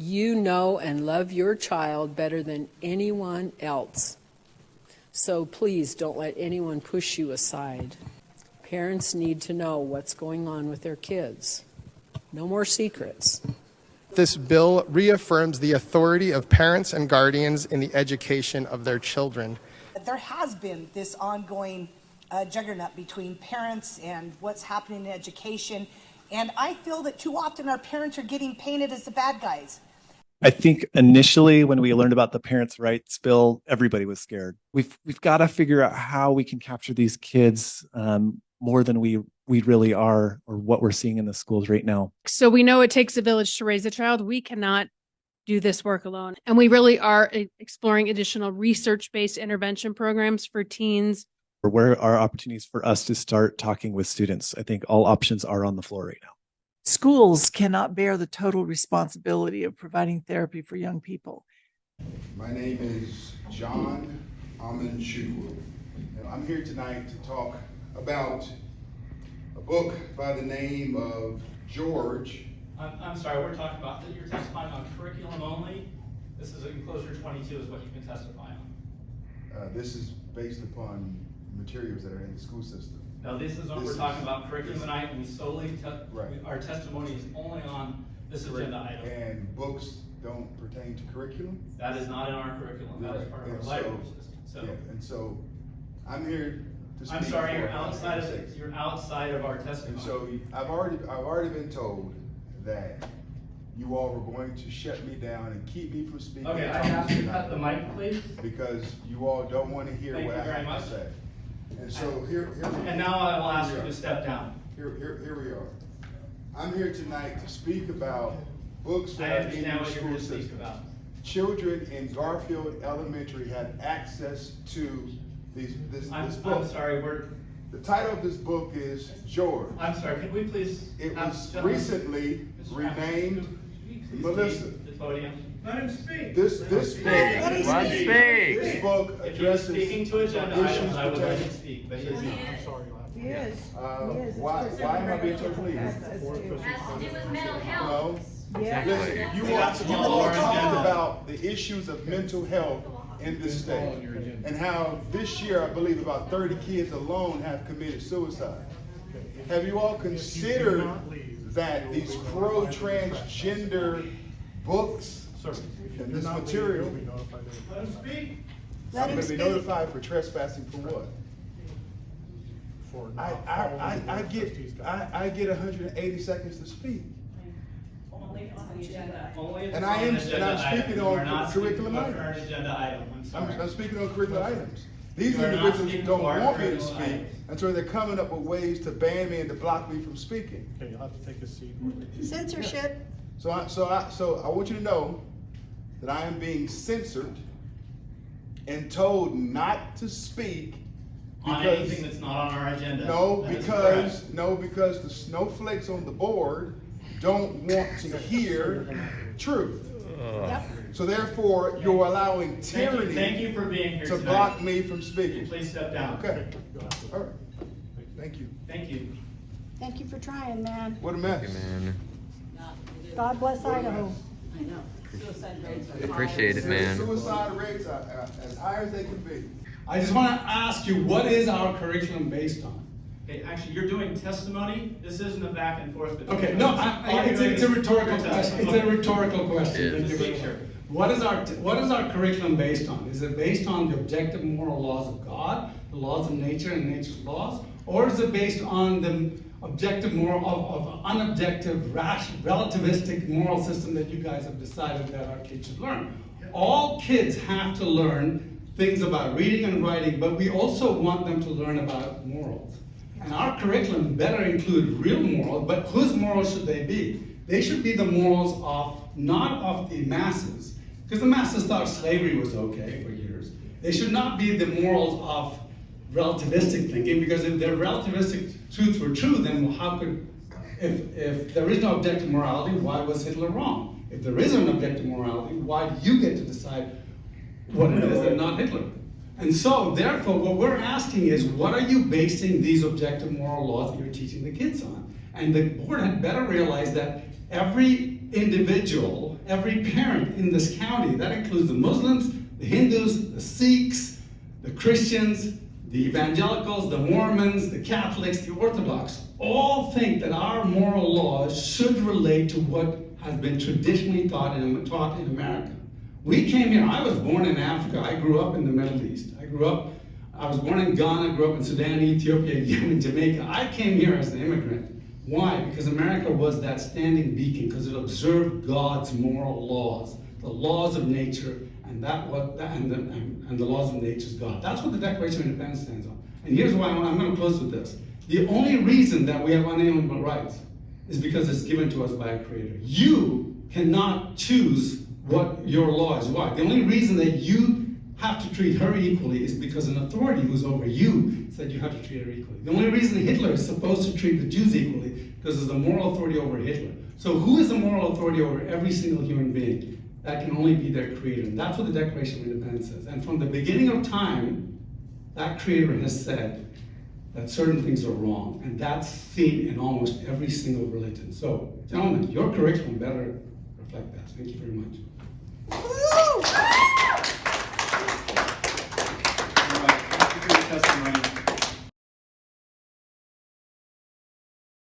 You know and love your child better than anyone else. So please don't let anyone push you aside. Parents need to know what's going on with their kids. No more secrets. This bill reaffirms the authority of parents and guardians in the education of their children. There has been this ongoing juggernaut between parents and what's happening in education, and I feel that too often our parents are getting painted as the bad guys. I think initially when we learned about the parents' rights bill, everybody was scared. We've got to figure out how we can capture these kids more than we really are, or what we're seeing in the schools right now. So we know it takes a village to raise a child. We cannot do this work alone. And we really are exploring additional research-based intervention programs for teens. Where are opportunities for us to start talking with students? I think all options are on the floor right now. Schools cannot bear the total responsibility of providing therapy for young people. My name is John Amanchukwu, and I'm here tonight to talk about a book by the name of George. I'm sorry, we're talking about that you're testifying on curriculum only. This is enclosure 22 is what you can testify on. This is based upon materials that are in the school system. No, we're talking about curriculum tonight, and we solely, our testimony is only on this agenda item. And books don't pertain to curriculum? That is not in our curriculum, that is part of our library system. Yeah, and so I'm here to speak. I'm sorry, you're outside of our testimony. And so I've already been told that you all were going to shut me down and keep me from speaking. Okay, I have to cut the mic, please. Because you all don't want to hear what I have to say. And so here and now I will ask you to step down. Here we are. I'm here tonight to speak about books that are in the school system. Children in Garfield Elementary have access to this book. I'm sorry, the title of this book is George. I'm sorry, can we please? It was recently renamed Melissa. The podium. Let him speak. This book addresses Speaking to agenda items, I would let him speak, but he is not. I'm sorry. He is. Why am I being so pleased? Has to do with mental health. No. Listen, you want to talk about the issues of mental health in this state, and how this year, I believe, about 30 kids alone have committed suicide. Have you all considered that these pro-transgender books and this material, Let him speak. I'm going to be notified for trespassing for what? I get 180 seconds to speak. Only on the agenda. And I'm speaking on curriculum items. Agenda item. I'm speaking on curriculum items. These individuals don't want me to speak, and so they're coming up with ways to ban me and to block me from speaking. Okay, you'll have to take a seat. Censorship. So I want you to know that I am being censored and told not to speak on anything that's not on our agenda. Because the snowflakes on the board don't want to hear truth. Yep. So therefore, you're allowing tyranny Thank you for being here to tonight. block me from speaking. Please step down. Okay. All right. Thank you. Thank you. Thank you for trying, man. What a mess. God bless Idaho. I know. Suicide rates are Appreciate it, man. Suicide rates are as high as they can be. I just want to ask you, what is our curriculum based on? Okay, actually, you're doing testimony. This isn't a back and forth. Okay, no, it's a rhetorical question. It's a rhetorical question. Sure. What is our curriculum based on? Is it based on the objective moral laws of God, the laws of nature and nature's laws, or is it based on the objective moral of unobjective, relativistic moral system that you guys have decided that our kids should learn? All kids have to learn things about reading and writing, but we also want them to learn about morals. And our curriculum better include real morals, but whose morals should they be? They should be the morals not of the masses, because the masses thought slavery was okay for years. They should not be the morals of relativistic thinking, because if their relativistic truths were true, then how could, if there is no objective morality, why was Hitler wrong? If there is an objective morality, why do you get to decide what it is and not Hitler? And so, therefore, what we're asking is, what are you basing these objective moral laws that you're teaching the kids on? And the board had better realize that every individual, every parent in this county, that includes the Muslims, the Hindus, the Sikhs, the Christians, the evangelicals, the Mormons, the Catholics, the Orthodox, all think that our moral laws should relate to what has been traditionally taught in America. We came here, I was born in Africa, I grew up in the Middle East. I was born in Ghana, grew up in Sudan, Ethiopia, Yemen, Jamaica. I came here as an immigrant. Why? Because America was that standing beacon, because it observed God's moral laws, the laws of nature, and the laws of nature's God. That's what the Declaration of Independence stands on. And here's why I'm going to close with this. The only reason that we have unalienable rights is because it's given to us by a creator. You cannot choose what your law is. Why? The only reason that you have to treat her equally is because an authority who's over you said you have to treat her equally. The only reason Hitler is supposed to treat the Jews equally because there's a moral authority over Hitler. So who is the moral authority over every single human being? That can only be their creator. And that's what the Declaration of Independence says. And from the beginning of time, that creator has said that certain things are wrong. And that's seen in almost every single religion. So, gentlemen, your curriculum better reflect that. Thank you very much.